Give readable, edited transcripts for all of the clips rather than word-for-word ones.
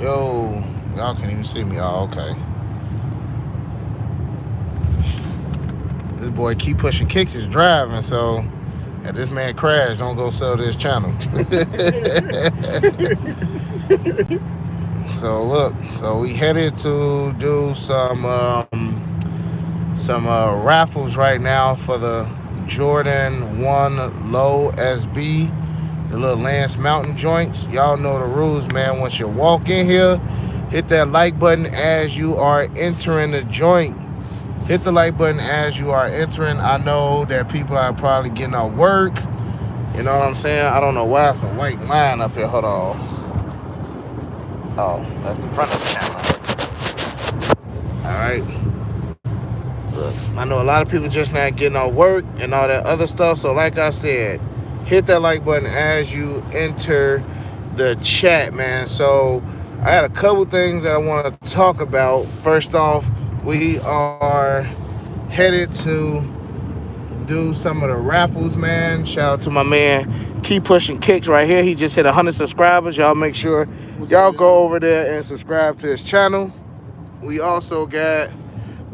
Yo, y'all can't even see me. Oh, okay. This boy keep pushing kicks is driving, so if this man crash, don't go sell this channel. So look, so we headed to do some raffles right now for the Jordan 1 Low SB, the little Lance Mountain joints. Y'all know the rules, man. Once you walk in here, hit that like button as you are entering the joint. Hit the like button as you are entering. I know that people are probably getting off work. You know what I'm saying? I don't know why it's a white line up here. Hold on. Oh, that's the front of the camera. All right. Look, I know a lot of people just not getting off work and all that other stuff. So like I said, hit that like button as you enter the chat, man. So I had a couple things that I want to talk about. First off, we are headed to do some of the raffles, man. Shout out to my man Keep Pushing Kicks right here. He just hit 100 subscribers. Y'all make sure y'all go over there and subscribe to his channel. We also got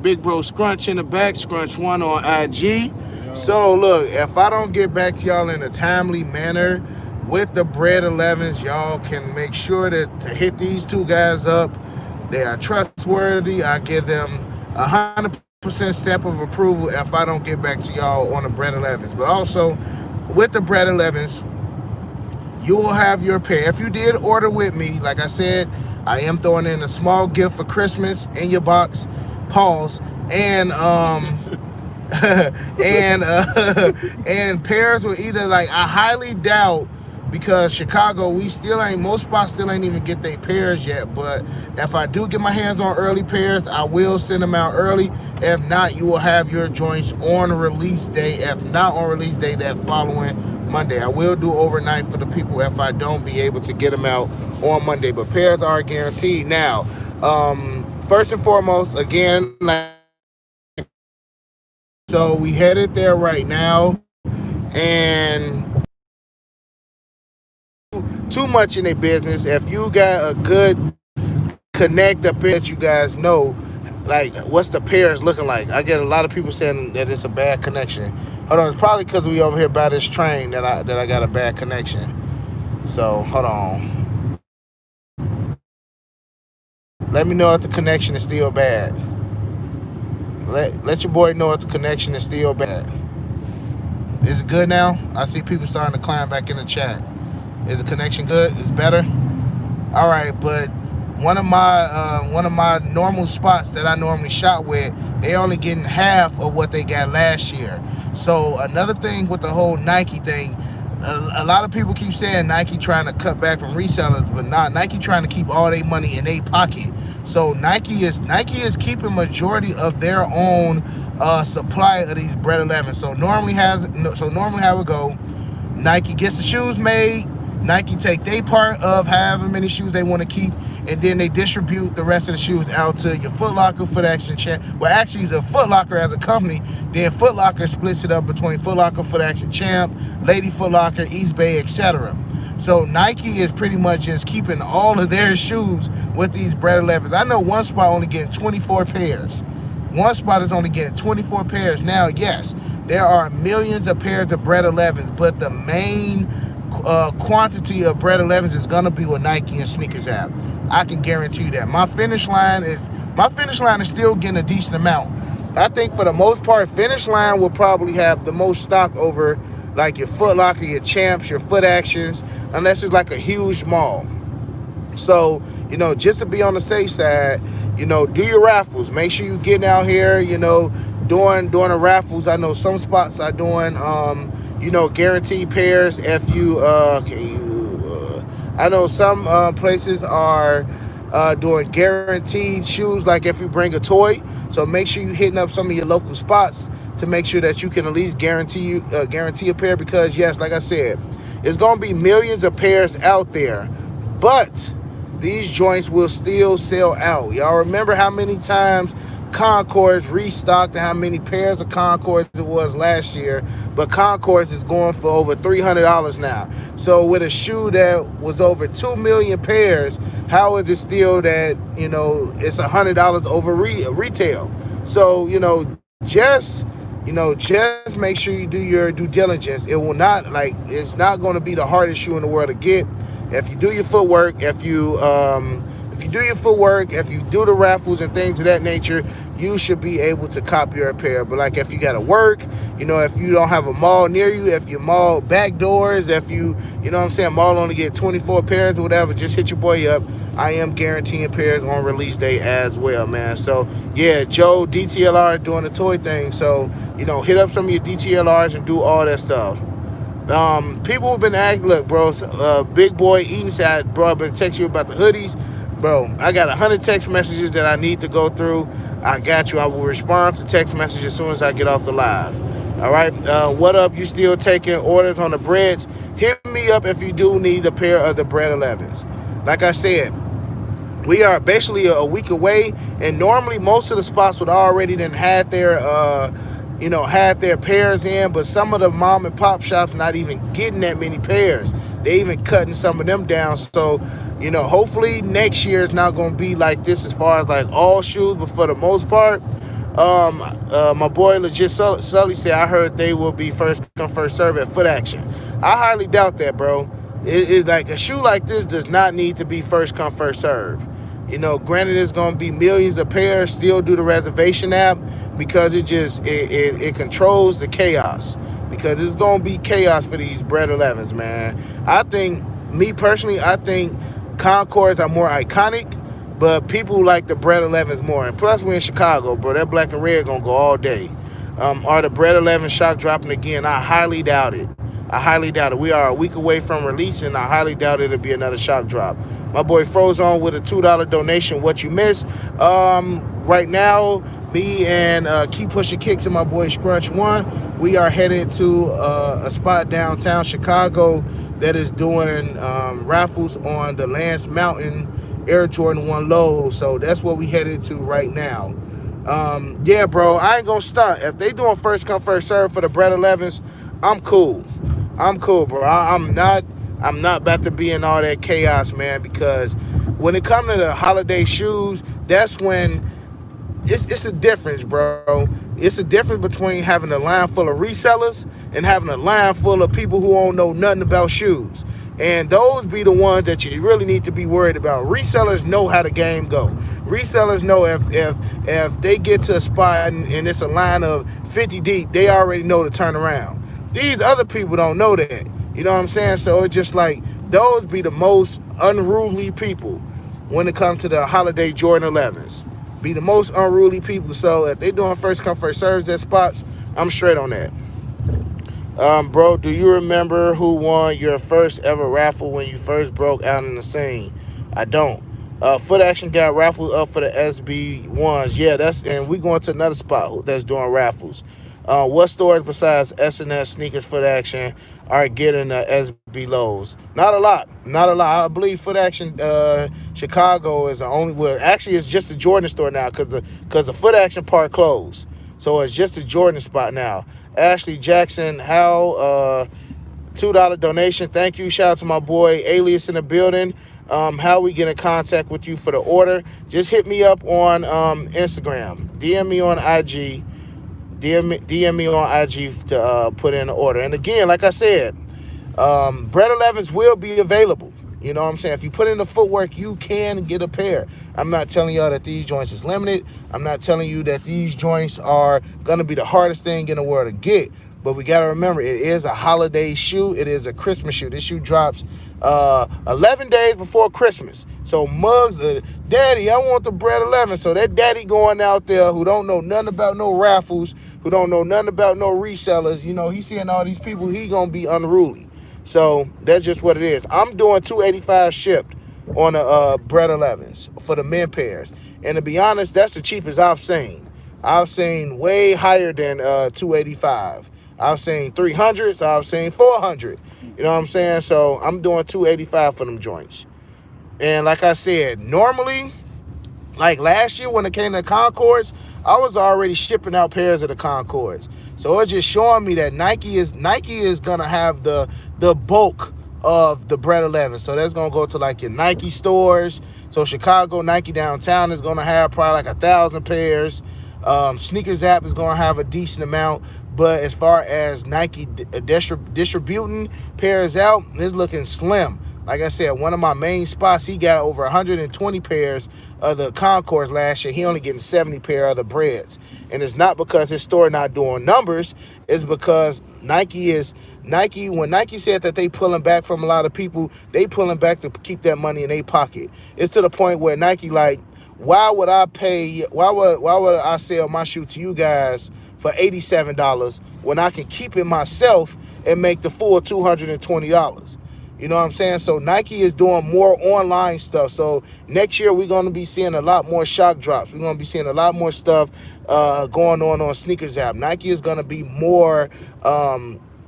Big Bro Scrunch in the back, Scrunch1 on IG. So look, if I don't get back to y'all in a timely manner with the Bred 11s, y'all can make sure that to hit these two guys up. They are trustworthy. I give them 100% step of approval if I don't get back to y'all on the Bred 11s. But also, with the Bred 11s, you will have your pair. If you did order with me, like I said, I am throwing in a small gift for Christmas in your box. Pause. And and pairs will either, like, I highly doubt, because Chicago, most spots still ain't even get their pairs yet. But if I do get my hands on early pairs, I will send them out early. If not, you will have your joints on release day. If not on release day, that following Monday. I will do overnight for the people if I don't be able to get them out on Monday. But pairs are guaranteed. Now, first and foremost, again, so we headed there right now, and too much in their business. If you got a good connect up in that you guys know, like, what's the pairs looking like? I get a lot of people saying that it's a bad connection. Hold on, it's probably because we over here by this train that I got a bad connection. So hold on. Let me know if the connection is still bad. Let your boy know if the connection is still bad. Is it good now? I see people starting to climb back in the chat. Is the connection good? Is it better? All right, but one of my normal spots that I normally shop with, they only getting half of what they got last year. So another thing with the whole Nike thing, a lot of people keep saying Nike trying to cut back from resellers, but not. Nike trying to keep all their money in their pocket. So Nike is keeping majority of their own supply of these Bred 11. So normally how it go, Nike gets the shoes made, Nike take their part of however many shoes they want to keep, and then they distribute the rest of the shoes out to your Foot Locker, Foot Action, Champ. Well, actually, it's a Foot Locker as a company. Then Foot Locker splits it up between Foot Locker, Foot Action, Champ, Lady Foot Locker, East Bay, etc. So Nike is pretty much just keeping all of their shoes with these Bred 11s. I know one spot only getting 24 pairs. One spot is only getting 24 pairs. Now, yes, there are millions of pairs of Bred 11s, but the main quantity of Bred 11s is gonna be what Nike and sneakers have. I can guarantee you that. My finish line is still getting a decent amount. I think for the most part, finish line will probably have the most stock over like your Foot Locker, your Champs, your Foot Actions, unless it's like a huge mall. So, just to be on the safe side, do your raffles. Make sure you're getting out here, doing the raffles. I know some spots are doing guaranteed pairs. If you I know some places are doing guaranteed shoes, like if you bring a toy. So make sure you're hitting up some of your local spots to make sure that you can at least guarantee a pair, because yes, like I said, it's gonna be millions of pairs out there, but these joints will still sell out. Y'all remember how many times Concords restocked and how many pairs of Concords it was last year, but Concords is going for over $300 now. So with a shoe that was over 2 million pairs, how is it still that, it's $100 over retail? So, just make sure you do your due diligence. It will not, it's not going to be the hardest shoe in the world to get. If you do your footwork, if you do the raffles and things of that nature, you should be able to cop your pair. But like if you got to work, if you don't have a mall near you, if your mall back doors, if mall only get 24 pairs or whatever, just hit your boy up. I am guaranteeing pairs on release day as well, man. So yeah, Joe DTLR doing the toy thing. So, hit up some of your DTLRs and do all that stuff. People have been asking, look, bro, Big Boy Eaton said, bro, I've been texting you about the hoodies. Bro, I got 100 text messages that I need to go through. I got you. I will respond to text messages as soon as I get off the live. All right. What up? You still taking orders on the Breds? Hit me up if you do need a pair of the Bred 11s. Like I said, we are basically a week away, and normally most of the spots would already then had their pairs in, but some of the mom and pop shops not even getting that many pairs. They even cutting some of them down. So, hopefully next year is not going to be like this as far as like all shoes, but for the most part, my boy Legit Sully said, I heard they will be first come first serve at Foot Action. I highly doubt that, bro. It like a shoe like this does not need to be first come first serve. Granted, it's going to be millions of pairs. Still do the reservation app, because it controls the chaos, because it's going to be chaos for these Bred 11s, man. Me personally, I think Concords are more iconic, but people like the Bred 11s more. And plus, we're in Chicago, bro. That black and red going to go all day. Are the Bred 11 shock dropping again? I highly doubt it. We are a week away from releasing. I highly doubt it'll be another shock drop. My boy Froze on with a $2 donation. What you missed? Right now, me and Keep Pushing Kicks and my boy Scrunch One, we are headed to a spot downtown Chicago that is doing raffles on the Lance Mountain Air Jordan 1 low. So that's what we headed to right now. Yeah, bro, I ain't gonna stunt. If they doing first come first serve for the Bred 11s, I'm cool, bro. I'm not about to be in all that chaos, man, because when it comes to the holiday shoes, that's when it's a difference, bro. It's a difference between having a line full of resellers and having a line full of people who don't know nothing about shoes. And those be the ones that you really need to be worried about. Resellers know how the game go. Resellers know if they get to a spot and it's a line of 50 deep, they already know to turn around. These other people don't know that. You know what I'm saying? So it's just like, those be the most unruly people when it comes to the holiday Jordan 11s. Be the most unruly people. So if they doing first come first serves at spots, I'm straight on that. Bro, do you remember who won your first ever raffle when you first broke out in the scene? I don't. Foot Action got raffles up for the SB1s. Yeah, and we going to another spot that's doing raffles. What stores besides S&S Sneakers Foot Action are getting the SB lows? Not a lot. I believe Foot Action Chicago is the only. Well, actually, it's just a Jordan store now because the Foot Action part closed. So it's just a Jordan spot now. Ashley Jackson, how $2 donation. Thank you. Shout out to my boy Alias in the building. How we get in contact with you for the order? Just hit me up on Instagram. DM me on IG. DM me on IG to put in the order. And again, like I said, Bred 11s will be available. You know what I'm saying? If you put in the footwork, you can get a pair. I'm not telling y'all that these joints is limited. I'm not telling you that these joints are going to be the hardest thing in the world to get. But we got to remember, it is a holiday shoe. It is a Christmas shoe. This shoe drops 11 days before Christmas. So Muggs, daddy, I want the Bred 11. So that daddy going out there who don't know nothing about no raffles, who don't know nothing about no resellers, he's seeing all these people, he going to be unruly. So that's just what it is. I'm doing $285 shipped on the Bred 11s for the men pairs. And to be honest, that's the cheapest I've seen. I've seen way higher than $285. I've seen 300s. I've seen 400. You know what I'm saying? So I'm doing $285 for them joints. And like I said, normally, like last year when it came to Concords, I was already shipping out pairs of the Concords. So it's just showing me that Nike is gonna have the bulk of the Bred 11. So that's going to go to like your Nike stores. So Chicago, Nike downtown is going to have probably like 1,000 pairs. Sneakers app is going to have a decent amount. But as far as Nike distributing pairs out, it's looking slim. Like I said, one of my main spots, he got over 120 pairs of the Concords last year. He only getting 70 pair of the Breds. And it's not because his store not doing numbers. It's because when Nike said that they pulling back from a lot of people, they pulling back to keep that money in their pocket. It's to the point where Nike like, why would I sell my shoe to you guys for $87 when I can keep it myself and make the full $220? You know what I'm saying? So Nike is doing more online stuff. So next year we're going to be seeing a lot more shock drops. We're going to be seeing a lot more stuff going on Sneakers app. Nike is going to be more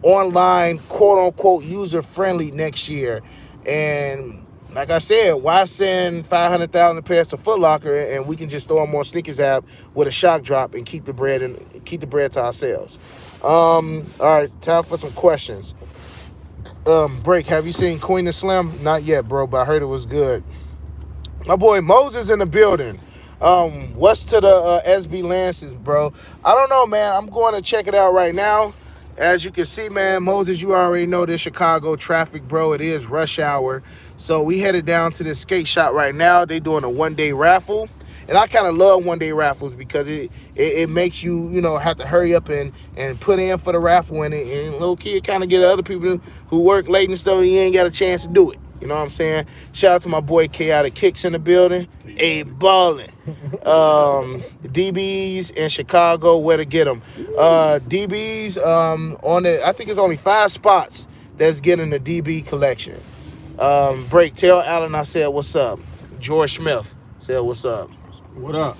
online, quote unquote, user friendly next year. And like I said, why send 500,000 pairs to Foot Locker and we can just throw on more Sneakers app with a shock drop and keep the bread to ourselves? All right, time for some questions. Break, have you seen Queen and Slim? Not yet, bro, but I heard it was good. My boy Moses in the building. What's to the SB Lances, bro? I don't know, man. I'm going to check it out right now. As you can see, man, Moses, you already know this Chicago traffic, bro. It is rush hour. So we headed down to this skate shop right now. They doing a one-day raffle. And I kind of love one-day raffles because it makes you, have to hurry up and put in for the raffle. And little kid kind of get other people who work late and stuff, you ain't got a chance to do it. You know what I'm saying? Shout out to my boy Chaotic Kicks in the building. Hey, ballin'. DBs in Chicago, where to get them? DBs, I think it's only 5 spots that's getting the DB collection. Break, tell Alan I said what's up. George Smith said what's up. What up?